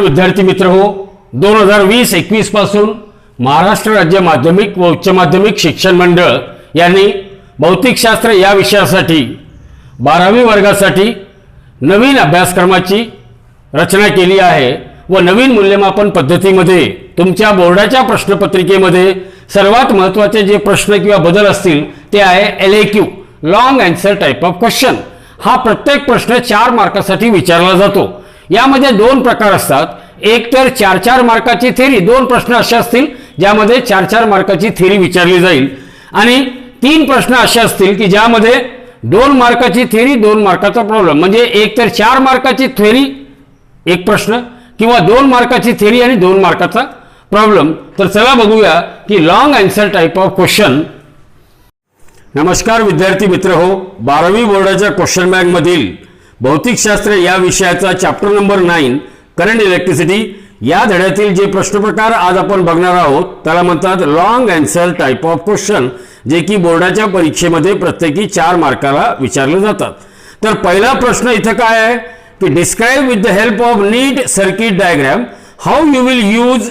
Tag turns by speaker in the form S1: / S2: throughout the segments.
S1: विद्यार्थी मित्र हो, 2020-21 पासून महाराष्ट्र राज्य माध्यमिक व उच्च माध्यमिक शिक्षण मंडळ यांनी भौतिकशास्त्र या विषयासाठी 12वी वर्गासाठी नवीन अभ्यासक्रमाची रचना केली आहे व नवीन मूल्यमापन पद्धतीमध्ये तुमच्या बोर्डाच्या प्रश्नपत्रिकेमध्ये सर्वात महत्त्वाचे जे प्रश्न किंवा बदल असतील ते आहे LAQ, long answer type of question. हा प्रत्येक प्रश्न 4 मार्कासाठी विचारला जातो। यामध्ये 2 प्रकार असतात, एक तर 4-4 मार्काची थेरी, 2 प्रश्न असे असतील ज्यामध्ये 4-4 मार्काची थेरी विचारली जाईल आणि 3 प्रश्न असे असतील की ज्यामध्ये 2 मार्काची थेरी 2 मार्काचा प्रॉब्लेम, म्हणजे एक तर 4 मार्काची थेरी एक प्रश्न किंवा 2 मार्काची थेरी आणि 2 मार्काचा प्रॉब्लेम। तर चला बघूया की long answer type of question. नमस्कार विद्यार्थी मित्र हो, 12वी बोर्डाच्या क्वेश्चन बँक मधील भौतिकशास्त्र या विषयाचा चॅप्टर नंबर 9 करंट इलेक्ट्रिसिटी या धड्यातील जे प्रश्न प्रकार आज आपण बघणार आहोत त्याला म्हणतात long answer type of question, जे की बोर्डाच्या परीक्षेमध्ये प्रत्येकी 4 मार्काला विचारले जातात। तर पहिला प्रश्न इथे काय आहे की describe with the help of neat circuit diagram how you will use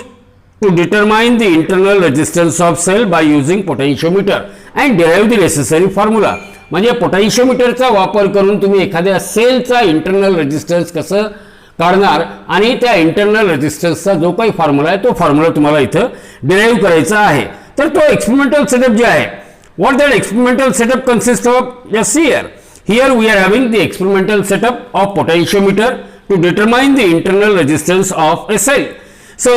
S1: to determine the internal resistance of cell by using potentiometer and derive the necessary formula। म्हणजे पोटेन्शियोमीटरचा वापर करून तुम्ही एखाद्या सेलचा इंटरनल रेजिस्टन्स कसं काढणार आणि त्या इंटरनल रेजिस्टन्सचा जो काही फॉर्म्युला आहे तो फॉर्म्युला तुम्हाला इथं डिराइव्ह करायचा आहे। तर तो एक्सपेरिमेंटल सेटअप जे आहे, what that experimental setup consist of, just see here we are having the experimental setup of potentiometer to determine the internal resistance of a cell. So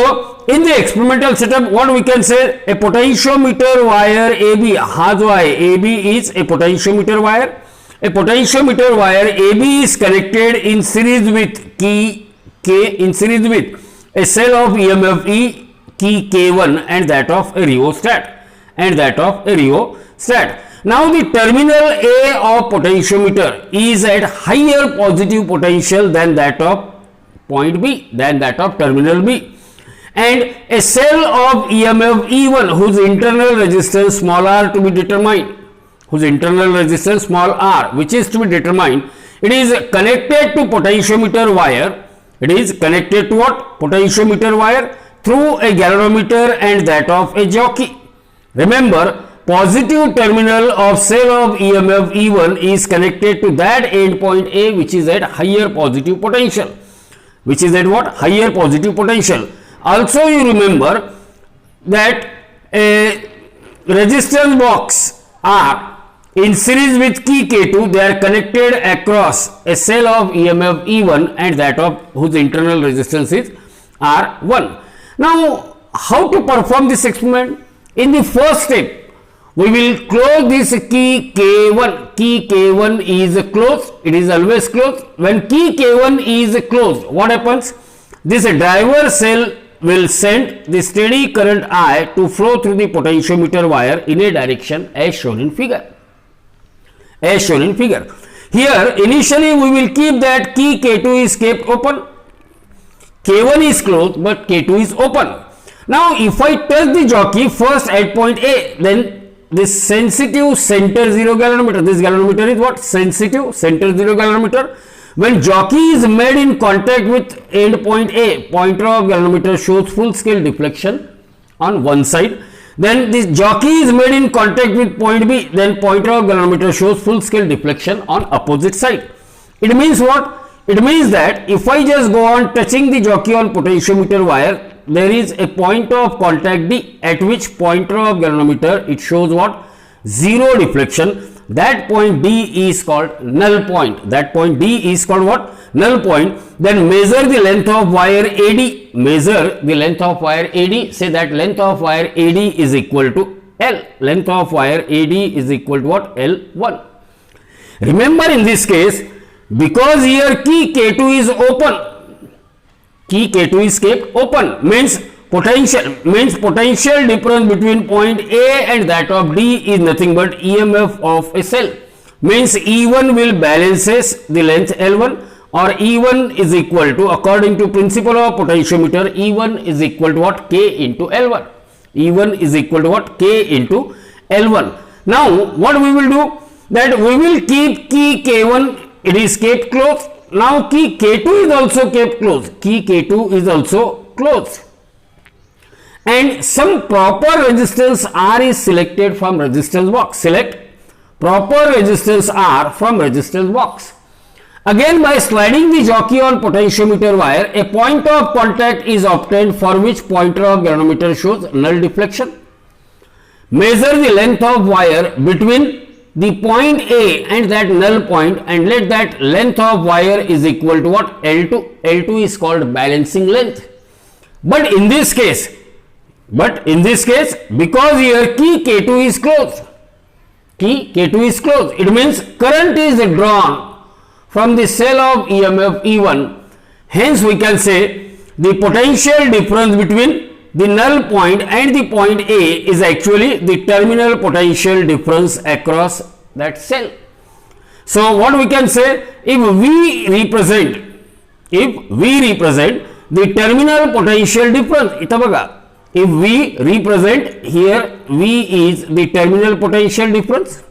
S1: in the experimental setup what we can say, a potentiometer wire AB, हा जो आहे AB is a potentiometer wire। A potentiometer wire AB is connected in series with a cell of EMF E key K1 and that of a rheostat Now the terminal A of potentiometer is at higher positive potential than that of point B, than that of terminal B, and a cell of EMF E1 whose internal resistance small r to be determined, which is to be determined, it is connected to potentiometer wire, it is connected to what, potentiometer wire through a galvanometer and that of a jockey। Remember, positive terminal of cell of EMF E1 is connected to that end point A which is at higher positive potential, which is at what, higher positive potential। Also you remember that a resistance box R in series with key K2, they are connected across a cell of EMF E1 and that of whose internal resistance is R1। Now how to perform this experiment? In the first step we will close this key K1. Key K1 is closed, it is always closed। When key K1 is closed, what happens? This driver cell will send the steady current I to flow through the potentiometer wire in a direction as shown in figure, Here initially we will keep that key K2 is kept open, K1 is closed but K2 is open। Now if I touch the jockey first at point A, then this sensitive center zero galvanometer, this galvanometer is what, sensitive center zero galvanometer। When jockey is made in contact with end point A, pointer of galvanometer shows full scale deflection on one side। Then this jockey is made in contact with point B, then pointer of galvanometer shows full scale deflection on opposite side। It means what? It means that if I just go on touching the jockey on potentiometer wire, there is a point of contact D at which pointer of galvanometer it shows what, zero deflection। That point D is called null point, that point D is called what, null point। Then measure the length of wire AD, measure the length of wire AD, say that length of wire AD is equal to L, length of wire AD is equal to what, L1। Remember in this case, because here key K2 is open, key K2 is kept open, means potential difference between point A and that of D is nothing but EMF of a cell, means E1 will balances the length L1, or E1 is equal to, according to principle of potentiometer, E1 is equal to what, K into L1, E1 is equal to what, K into L1। Now what we will do, that we will keep key K1, it is kept closed, now key K2 is also kept closed. Key K2 is also closed. And some proper resistance R is selected from resistance box. Select proper resistance R from resistance box. Again, by sliding the jockey on potentiometer wire, a point of contact is obtained for which pointer of galvanometer shows null deflection. Measure the length of wire between the point A and that null point, and let that length of wire is equal to what? L2. L2 is called balancing length. But in this case, because here key K2 is closed, it means current is drawn from the cell of EMF E1. Hence we can say the potential difference between the null point and the point A is actually the terminal potential difference across that cell. So what we can say, if we represent the terminal potential difference, if we represent here V is the terminal potential difference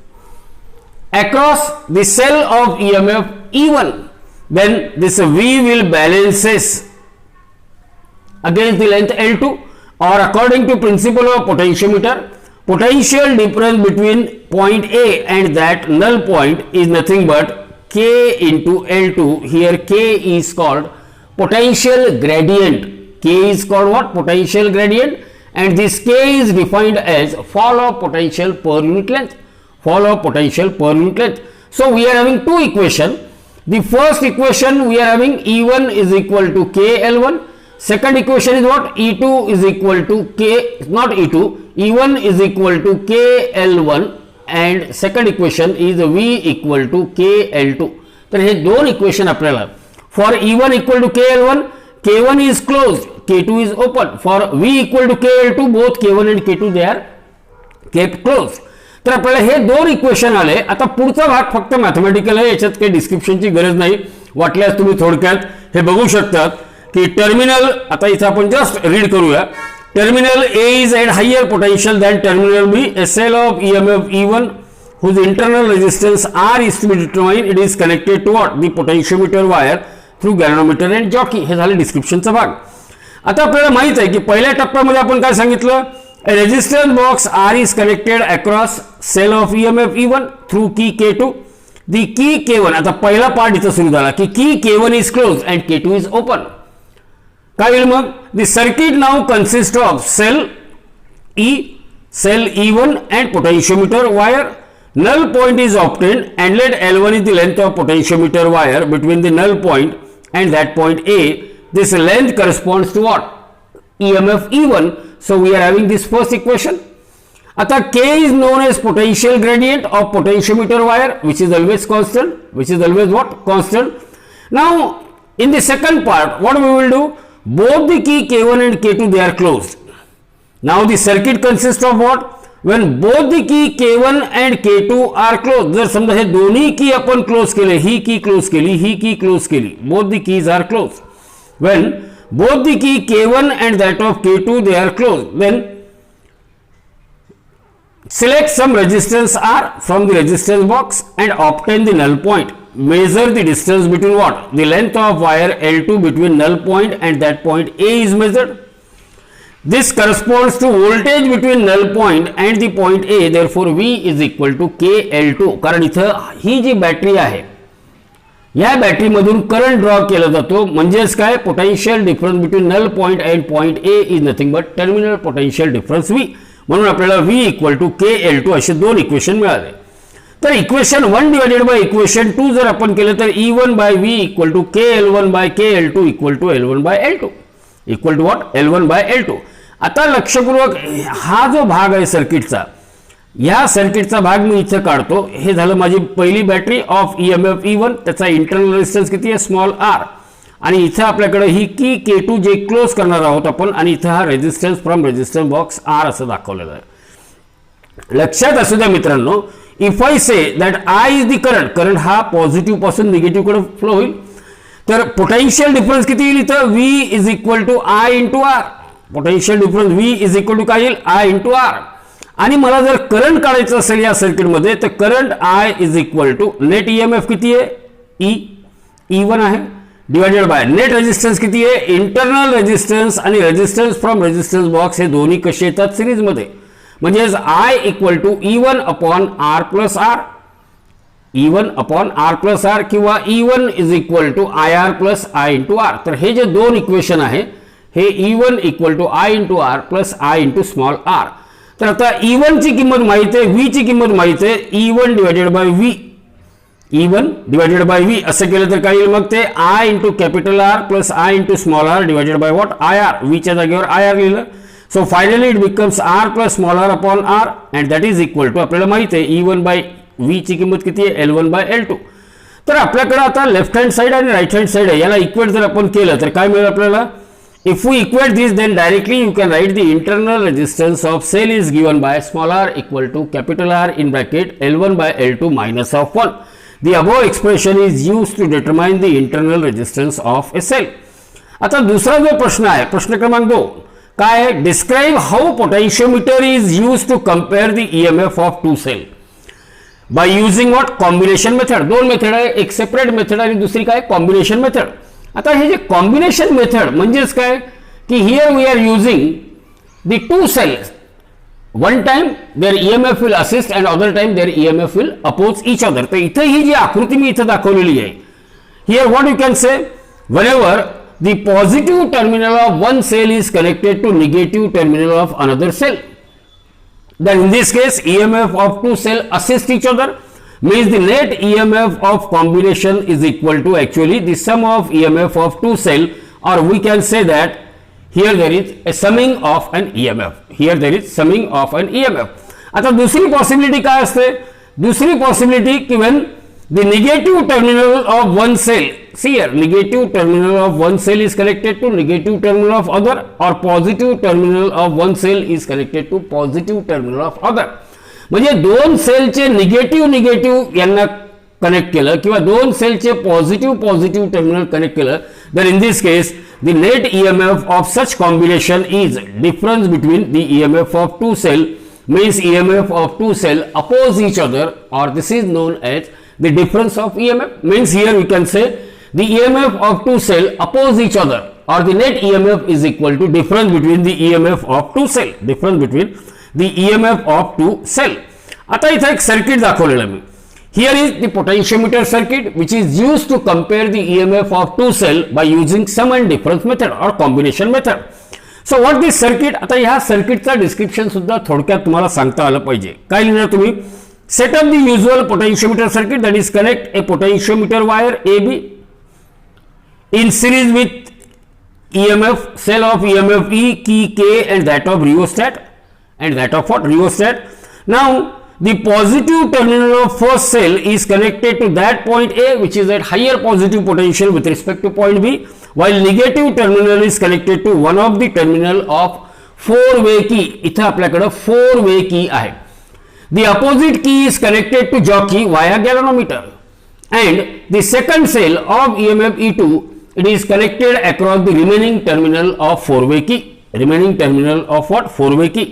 S1: across the cell of EMF E1, then this V will balances against the length L2, or according to principle of potentiometer, potential difference between point A and that null point is nothing but K into L2. Here K is called potential gradient. K is called what? Potential gradient, and this K is defined as fall of potential per unit length. So we are having two equations. The first equation we are having E1 is equal to KL1. Second equation is what? E2 is equal to E1 is equal to KL1, and second equation is V equal to KL2. तर हे दोन equation आपल्याला, for E1 equal to KL1, K1 is closed, K2 is open. For V equal to KL2, both K1 and K2 they are kept closed. तर आपल्याला हे दोन equation आले. आता पुढचा भाग फक्त मॅथमॅटिकल आहे, याच्यात काही डिस्क्रिप्शनची गरज नाही. वाटल्यास तुम्ही थोडक्यात हे बघू शकतात की टर्मिनल, आता इथं आपण जस्ट रीड करूया. Terminal A is at higher potential than terminal B. A cell of EMF E1 whose internal resistance R is to be determined. It is connected to what? The potentiometer wire through galvanometer and jockey. हे झाले डिस्क्रिप्शनचा भाग. आता आपल्याला माहित आहे की पहिल्या टप्प्यामध्ये आपण काय सांगितलं, a resistance box R is connected across cell of EMF E1 through key K2. The key K1, आता पहिला पार्ट इथं सुरू झाला की key K1 is closed and K2 is open. काय होईल मग? The circuit now consists of cell E1 and potentiometer wire. Null point is obtained, and let L1 is the length of potentiometer wire between the null point and that point A. This length corresponds to what? EMF E1. So we are having this first equation. आता K is known as potential gradient of potentiometer wire, which is always constant, which is always what? Constant. Now in the second part, what we will do? Both the key K1 and K2 they are closed. Now the circuit consists of what? When both the key K1 and K2 are closed, जर समजा हे दोन्ही की आपण close केले, ही की close केली, ही की close केली, both the keys are closed. When both the key K1 and that of K2 they are closed, then select some resistance R from the resistance box and obtain the null point. Measure the distance between what? The length of wire L2 between null point and that point A is measured. This corresponds to voltage between null point and the point A. Therefore V is equal to KL2. कारण इथं ही जी battery आहे, या battery मधून current draw केला जातो. म्हणजेच काय? Potential difference between null point and point A is nothing but terminal potential difference V. म्हणून आपल्याला व्ही इक्वल टू KL2 असे दोन इक्वेशन मिळाले. तर इक्वेशन 1 डिवाइडेड बाय इक्वेशन 2 जर आपण केलं तर E1 by V equal to KL1 by KL2 equal to L1 by L2 equal to what? L1 by L2. आता लक्षपूर्वक हा जो भाग आहे सर्किटचा, या सर्किटचा भाग मी इथे काढतो. हे झालं माझी पहिली बॅटरी ऑफ EMF E1, त्याचा इंटरनल रेजिस्टन्स किती आहे? Small r. आणि इथे आपल्याकडे ही की K2 जे क्लोज करणार आहोत आपण, आणि इथे हा resistance from resistance box R असं दाखवलेलं आहे. लक्षात असू द्या मित्रांनो, if I say that I is the current, current हा पॉझिटिव्ह पासून निगेटिव्ह कडे फ्लो होईल, तर पोटेन्शियल डिफरन्स किती येईल? इथं V is equal to I into R. Potential difference V is equal to काय येईल? I into R. आणि मला जर करंट काढायचं असेल या सर्किटमध्ये, तर current I is equal to net EMF किती आहे? E. E1 आहे डिवायडेड बाय नेट रेजिस्टन्स किती आहे, इंटरनल रेजिस्टन्स आणि रेजिस्टन्स फ्रॉम रेजिस्टन्स बॉक्स हे दोन्ही कसे येतात सिरीजमध्ये, म्हणजेच I equal to E1 upon R plus r, E1 upon R plus r किंवा E1 is equal to IR plus I into r. तर हे जे दोन इक्वेशन आहे हे E1 equal to I into R plus I into small r. तर आता E1 ची किंमत माहित आहे, V ची किंमत माहित आहे, E1 divided by V, E1 divided by V असं केलं तर काय येईल मग ते I into capital R plus I into small r divided by what IR, V च्या जागेवर IR लिहिलं. So finally it becomes R plus small r upon R and that is equal to आपल्याला माहित आहे E1 बाय V ची किंमत किती आहे L1 बाय L2. तर आपल्याकडे आता लेफ्ट हँड साइड आणि राईट हँड साइड आहे, याला इक्वेट जर आपण केलं तर काय मिळेल आपल्याला, if we equate this then directly you can write the internal resistance of cell is given by small r equal to capital R in bracket L1 by L2 minus of 1. The above expression is used to determine the internal resistance of a cell. आता दुसरा जो प्रश्न आहे, प्रश्न क्रमांक 2 काय आहे, describe how potentiometer is used to compare the EMF of two cell by using what combination method. दोन मेथड आहे, एक सेपरेट मेथड आणि दुसरी काय कॉम्बिनेशन मेथड. आता हे जे कॉम्बिनेशन मेथड म्हणजेच काय की here we are using the two cells, one time their EMF will assist and other time their EMF will oppose each other. तर इथे ही जी आकृती मी इथे दाखवलेली आहे, here what you can say, whenever the positive terminal of one cell is connected to negative terminal of another cell, then in this case EMF of two cell assist each other, means the net EMF of combination is equal to actually the sum of EMF of two cell, or we can say that here there is a summing of an EMF, here there is summing of an EMF. आता दुसरी possibility काय असते, दुसरी possibility की when the negative terminal of one cell, see here negative terminal of one cell is connected to negative terminal of other, or positive terminal of one cell is connected to positive terminal of other. म्हणजे दोन सेलचे negative यांना connect केलं किंवा दोन सेलचे positive terminal connect केलं, तर in this case the net EMF of such combination is difference between the EMF of two cell, means EMF of two cell oppose each other, or this is known as the difference of EMF. Means here we can say the EMF of two cell oppose each other, or the net EMF is equal to difference between the EMF of two cell, difference between the EMF of two cell. आता इथे एक circuit दाखवलेलं मी, here is the potentiometer circuit which is used to compare the EMF of two cell by using sum and difference method or combination method. So what this circuit, आता ह्या सर्किटचा description सुद्धा थोडक्यात तुम्हाला सांगता आलं पाहिजे. काय लिहिणार तुम्ही, set up the usual potentiometer circuit, that is connect a potentiometer wire AB in series with EMF, cell of EMF E, key K, and that of rheostat, and that of what, rheostat. Now the positive terminal of first cell is connected to that point A which is at higher positive potential with respect to point B, while negative terminal is connected to one of the terminal of four way key. इथे आपल्याकडे four way key आहे. The opposite key is connected to jockey via galvanometer, and the second cell of EMF E2, it is connected across the remaining terminal of four-way key. Remaining terminal of what? Four-way key.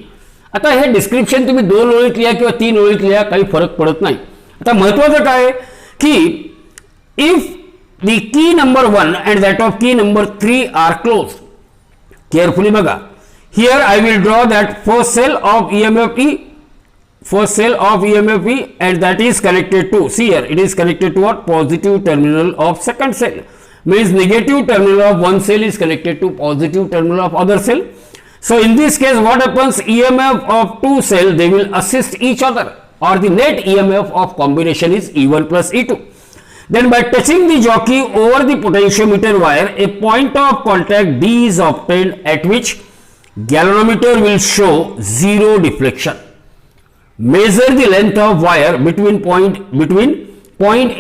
S1: आता हे description तुम्ही दोन ओळीत लिहा किंवा तीन ओळीत लिहा, काही फरक पडत नाही. आता महत्त्वाचं काय आहे की if the key number 1 and that of key number 3 are closed, carefully बघा, here I will draw that first cell of EMF E, first cell of EMF E, and that is connected to, see here it is connected to what, positive terminal of second cell, means negative terminal of one cell is connected to positive terminal of other cell. So in this case what happens, EMF of two cell they will assist each other, or the net EMF of combination is E1 plus E2. Then by touching the jockey over the potentiometer wire, a point of contact D is obtained at which galvanometer will show zero deflection. Measure the length of wire between point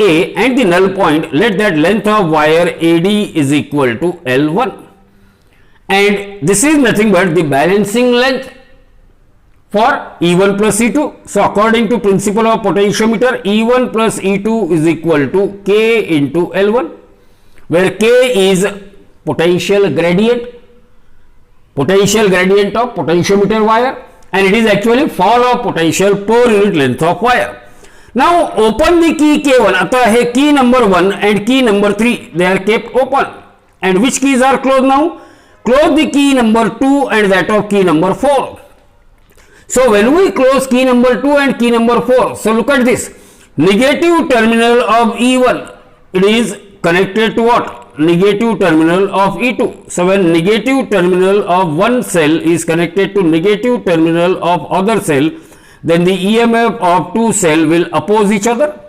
S1: A and the null point. Let that length of wire AD is equal to L1, and this is nothing but the balancing length for E1 plus E2. So according to principle of potentiometer, E1 plus E2 is equal to K into L1, where K is potential gradient of potentiometer wire, and it is actually fall of potential per unit length of wire. Now open the key K1. आता है key number 1 and key number 3 they are kept open, and which keys are closed now? Close the key number 2 and that of key number 4. So when we close key number 2 and key number 4, so look at this, negative terminal of E1, it is connected to what? Negative terminal of E2. So when negative terminal of one cell is connected to negative terminal of other cell, then the EMF of two cell will oppose each other.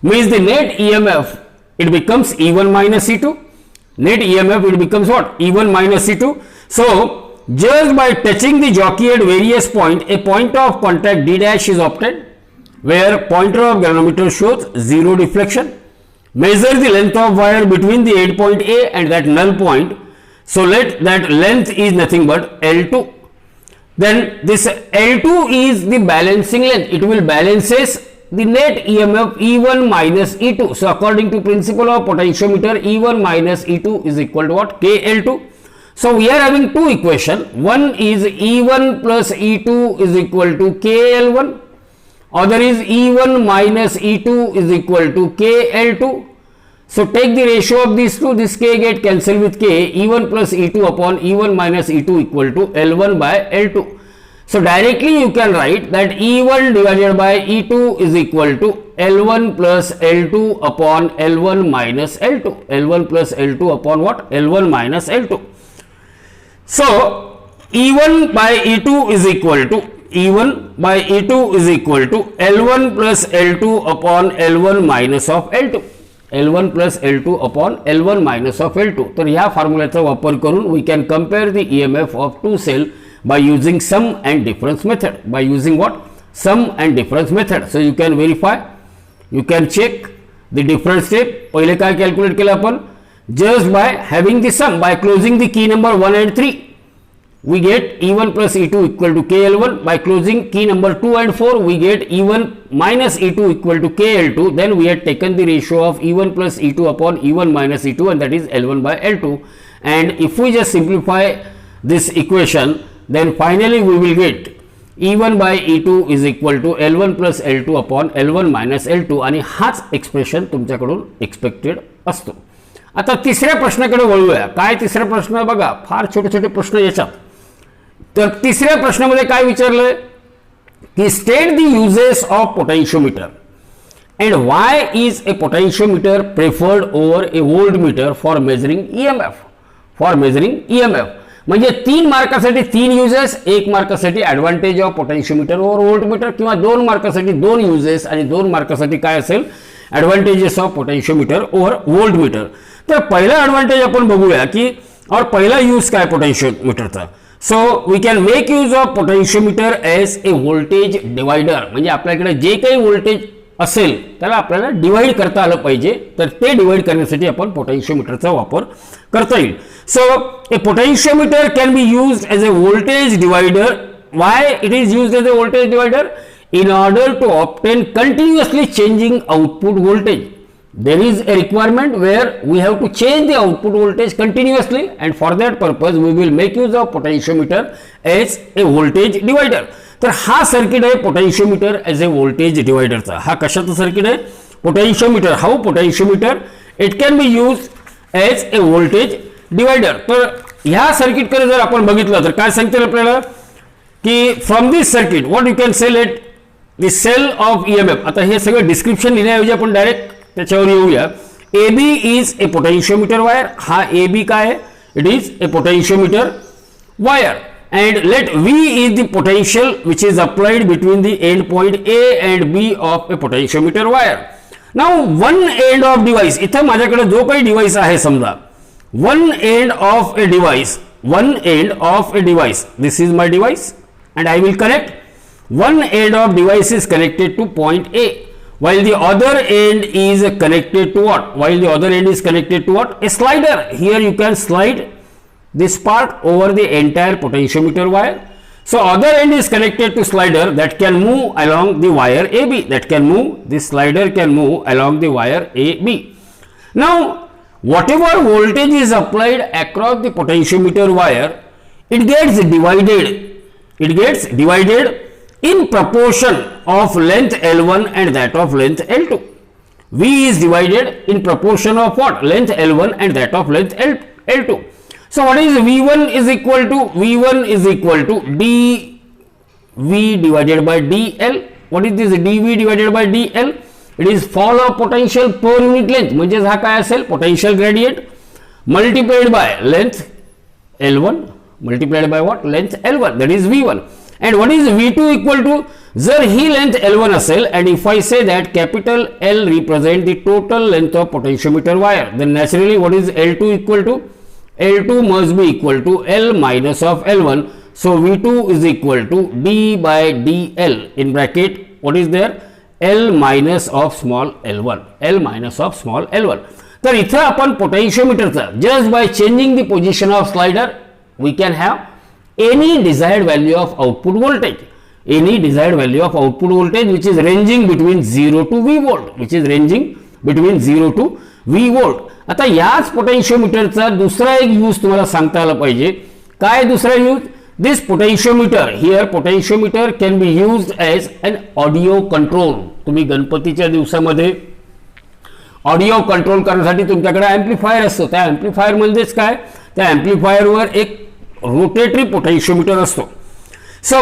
S1: Means the net EMF, it becomes E1 minus E2. Net EMF, it becomes what? E1 minus E2. So just by touching the jockey at various point, a point of contact D dash is obtained, where pointer of galvanometer shows zero deflection. Measure the length of wire between the end point A and that null point. So let that length is nothing but L2. Then this L2 is the balancing length. It will balances the net EMF E1 minus E2. So according to principle of potentiometer, E1 minus E2 is equal to what? KL2. So we are having two equation. One is E1 plus E2 is equal to KL1. Other is E1 minus E2 is equal to KL2. So take the ratio of these two, this K get cancelled with K, E1 plus E2 upon E1 minus E2 equal to L1 by L2. So directly you can write that E1 divided by E2 is equal to L1 plus L2 upon L1 minus L2. L1 plus L2 upon what? L1 minus L2. So E1 by E2 is equal to E1 by E2 is equal to L1 plus L2 upon L1 minus of L2. L1 plus L2 upon L1 minus of L2. तर ह्या फॉर्म्युल्याचा वापर करून we can compare the EMF of two cell by using sum and difference method. By using what? Sum and difference method. So you can verify, you can check the difference step. पहिले काय calculate केलं आपण? Just by having the sum, by closing the key number 1 and 3, we get E1 plus E2 equal to KL1. By closing key number 2 and 4, we get E1 minus E2 equal to KL2. Then we had taken the ratio of E1 plus E2 upon E1 minus E2, and that is L1 by L2. And if we just simplify this equation, then finally we will get E1 by E2 is equal to L1 plus L2 upon L1 minus L2. आणि हाच expression तुमच्याकडून expected असतो. आता तिसऱ्या प्रश्नाकडे वळूया. काय तिसरा प्रश्न बघा, फार छोटे छोटे प्रश्न याच्यात. तर तिसऱ्या प्रश्नामध्ये काय विचारलंय की state the uses of potentiometer and why is a potentiometer preferred over a voltmeter for measuring EMF. For measuring EMF म्हणजे 3 मार्कासाठी 3 युजेस, 1 मार्कासाठी advantage of potentiometer over voltmeter, किंवा 2 मार्कासाठी 2 युजेस आणि 2 मार्कासाठी काय असेल advantages of potentiometer over voltmeter. तर पहिला advantage आपण बघूया की और पहिला यूज काय पोटेन्शियोमीटरचा. So we can make use of potentiometer as a voltage divider. म्हणजे आपल्याकडे जे काही व्होल्टेज असेल त्याला आपल्याला डिवाइड करता आलं पाहिजे, तर ते डिवाइड करण्यासाठी आपण पोटेन्शियोमीटरचा वापर करता येईल. So a potentiometer can be used as a voltage divider. Why it is used as a voltage divider? In order to obtain continuously changing output voltage, there is a requirement where we have to change the output voltage continuously, and for that purpose we will make use of potentiometer as a voltage divider. तर हा circuit आहे potentiometer as a voltage डिवायडरचा. हा कशाचा circuit आहे? Potentiometer. How potentiometer it can be use as a voltage divider. तर ह्या सर्किटकडे जर आपण बघितलं तर काय सांगतील आपल्याला की from this circuit what you can say let the cell of EMF. आता हे सगळं डिस्क्रिप्शन लिहिण्याऐवजी आपण डायरेक्ट त्याच्यावर येऊया. A B is a potentiometer wire. हा ए बी काय आहे? It is a potentiometer wire. And let V is the potential which is applied between the end point A and B of a potentiometer wire. Now one end of device, इथं माझ्याकडे जो काही device आहे समजा, one end of a device, this is my device and I will connect. One end of device is connected to point A while the other end is connected to what? While the other end is connected to what? A slider. Here you can slide this part over the entire potentiometer wire. So other end is connected to slider that can move along the wire AB. This slider can move along the wire AB. Now whatever voltage is applied across the potentiometer wire, it gets divided in proportion of length L1 and that of length L2. V is divided in proportion of what? Length L1 and that of length L2. So what is V1 is equal to? V1 is equal to dV divided by dL. What is this dV divided by dL? It is fall of potential per unit length. म्हणजे हा काय असेल? Potential gradient multiplied by length L1 multiplied by what? Length L1, that is V1. And what is V2 equal to? जर ही length L1 असेल and if I say that capital L represent the total length of potentiometer wire, then naturally what is L2 equal to? L2 must be equal to L minus of L1. So V2 is equal to d by dL in bracket what is there? L minus of small L1. L minus of small L1. तर इथं आपण पोटेन्शियोमीटरचा just by changing the position of slider we can have any desired value of output voltage. Any desired value of output voltage which is ranging between 0 to V volt. Which is ranging between 0 to V volt. आता याच पोटेन्शियोमीटरचा दुसरा एक use तुम्हाला सांगता आला पाहिजे. काय दुसरा use? This potentiometer here, potentiometer can be used as an audio control. तुम्ही गणपतीच्या दिवसामध्ये ऑडिओ कंट्रोल करण्यासाठी तुमच्याकडे ॲम्प्लिफायर असतो. त्या ॲम्प्लिफायर म्हणजेच काय? त्या ॲम्प्लिफायरवर एक रोटेटरी पोटेन्शियोमीटर असतो. So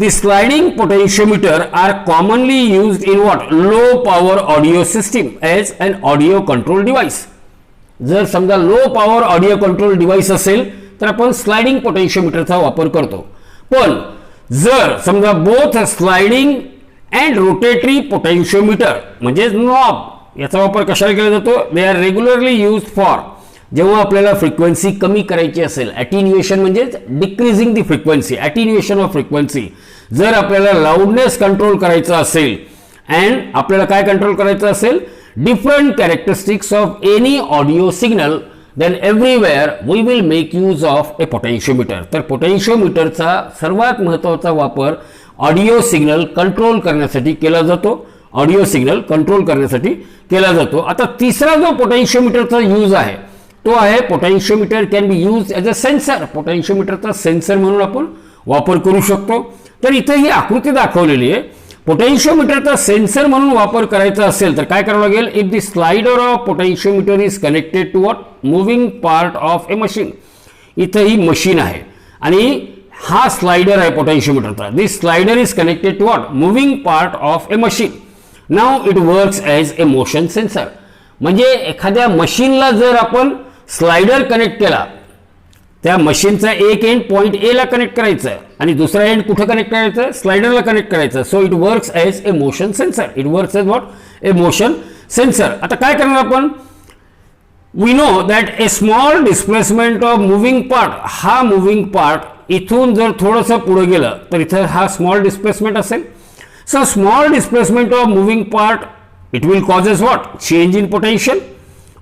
S1: the sliding potentiometer are commonly used in what? Low power audio system as an audio control device. जर समजा low power audio control device असेल तर आपण स्लाइडिंग पोटेन्शियोमीटरचा वापर करतो. पण जर समजा both sliding and rotary potentiometer म्हणजे नॉब याचा वापर कशाला केला जातो? They are regularly use for जेव्हा आपल्याला फ्रिक्वेन्सी कमी करायची असेल. ॲटिन्युएशन म्हणजे decreasing the frequency, attenuation of frequency. जर आपल्याला लाऊडनेस कंट्रोल करायचा असेल अँड आपल्याला काय कंट्रोल करायचं असेल? different characteristics of any audio signal, then everywhere we will make use of a potentiometer. तर पोटेन्शियोमीटरचा सर्वात महत्त्वाचा वापर ऑडिओ सिग्नल कंट्रोल करण्यासाठी केला जातो. ऑडिओ सिग्नल कंट्रोल करण्यासाठी केला जातो. आता तिसरा जो पोटेन्शियोमीटरचा यूज आहे तो आहे potentiometer can be use as a sensor. पोटेन्शियोमीटरचा सेन्सर म्हणून आपण वापर करू शकतो. तर इथे ही आकृती दाखवलेली आहे. पोटेन्शियोमीटरचा सेन्सर म्हणून वापर करायचा असेल तर काय करावं लागेल? If the slider of potentiometer is connected to what? Moving part of a machine. इथं ही मशीन आहे आणि हा स्लाइडर आहे पोटेन्शियोमीटरचा. This slider is connected to what? Moving part of a machine. Now it works as a motion sensor. म्हणजे एखाद्या मशीनला जर आपण स्लाइडर कनेक्ट केला, त्या मशीनचा एक एंड पॉइंट ए ला कनेक्ट करायचं आणि दुसरा एंड कुठे कनेक्ट करायचं? स्लाइडरला कनेक्ट करायचं. So it works as a motion sensor. It works as what? A motion sensor. आता काय करणार आपण? We know that a small displacement of moving part. हा मुव्हिंग पार्ट इथून जर थोडंसं पुढे गेलं तर इथं हा स्मॉल डिस्प्लेसमेंट असेल. So small displacement of moving part it will causes what? Change in potential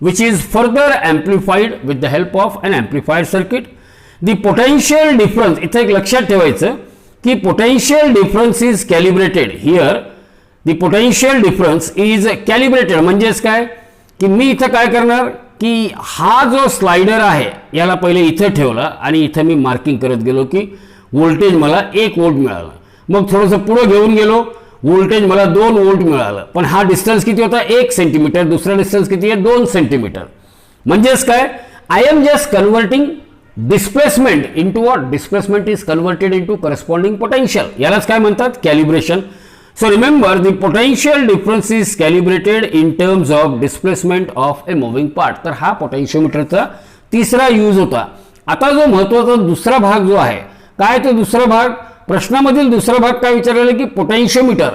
S1: which is further amplified with the help of an amplifier circuit. The potential difference, इथे एक लक्षात ठेवायचं की potential difference is calibrated. Here the potential difference is calibrated. म्हणजेच काय की मी इथं काय करणार की हा जो स्लाइडर आहे याला पहिले इथं ठेवला आणि इथं मी मार्किंग करत गेलो की व्होल्टेज मला 1 वोल्ट मिळाला. मग थोडंसं पुढे घेऊन गेलो, व्होल्टेज मला 2 वोल्ट मिळालं. पण हा डिस्टन्स किती होता? 1 सेंटीमीटर. दुसरा डिस्टन्स किती आहे? 2 सेंटीमीटर. म्हणजेच काय? I am just converting displacement into what? Displacement is converted into corresponding potential. यालाच काय म्हणतात? Calibration. So remember the potential difference is calibrated in terms of displacement of a moving part. तर हा पोटेन्शियोमीटरचा तिसरा यूज होता. आता जो महत्त्वाचा दुसरा भाग जो आहे काय? तो दुसरा भाग प्रश्नामधील दुसरा भाग काय विचारलेला की पोटेन्शियोमीटर,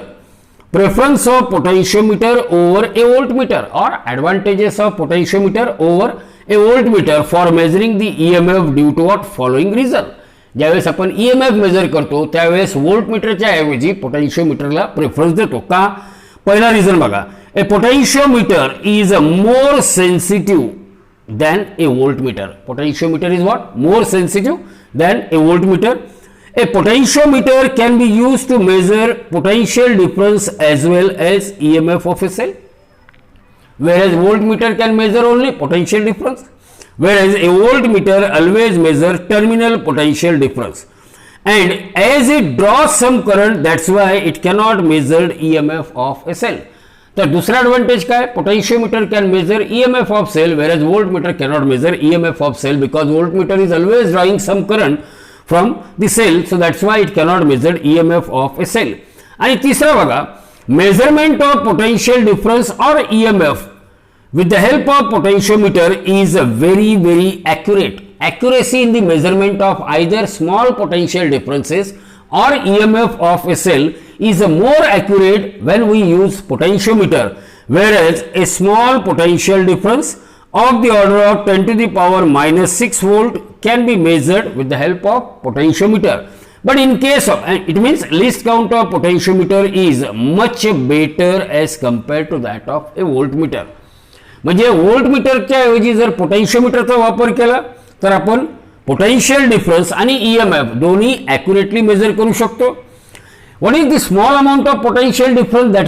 S1: preference of potentiometer over a voltmeter और advantages of potentiometer over a voltmeter for measuring the EMF due to what? Following reason. ज्यावेळेस आपण ईएमएफ मेजर करतो त्यावेळेस व्होल्टमीटरच्या ऐवजी पोटेन्शियोमीटरला प्रेफरन्स देतो. का? पहिला रिझन बघा. A potentiometer is more sensitive than a voltmeter. Potentiometer is what? More sensitive than a voltmeter. A potentiometer can be used to measure potential difference as well as EMF of a cell, whereas voltmeter can measure only potential difference, whereas a voltmeter always measure terminal potential difference. and as it draws some current, that's why it cannot measure EMF of a cell. तर दुसरा advantage काय, potentiometer can measure EMF of cell whereas voltmeter cannot measure EMF of cell because voltmeter is always drawing some current from the cell, so that's why it cannot measure EMF of a cell. आणि तिसरा बघा, measurement of potential difference or EMF with the help of potentiometer is very accurate. Accuracy in the measurement of either small potential differences or EMF of a cell is more accurate when we use potentiometer, whereas a small potential difference of the order of 10 to the power minus 6 volt can be measured with the help of potentiometer. But in case of, it means least count of potentiometer is much better as compared to that of a voltmeter. म्हणजे व्होल्टमीटरच्या ऐवजी जर पोटेन्शियोमीटरचा वापर केला तर आपण potential difference आणि EMF दोन्ही accurately major करू शकतो. What is the small amount of potential difference that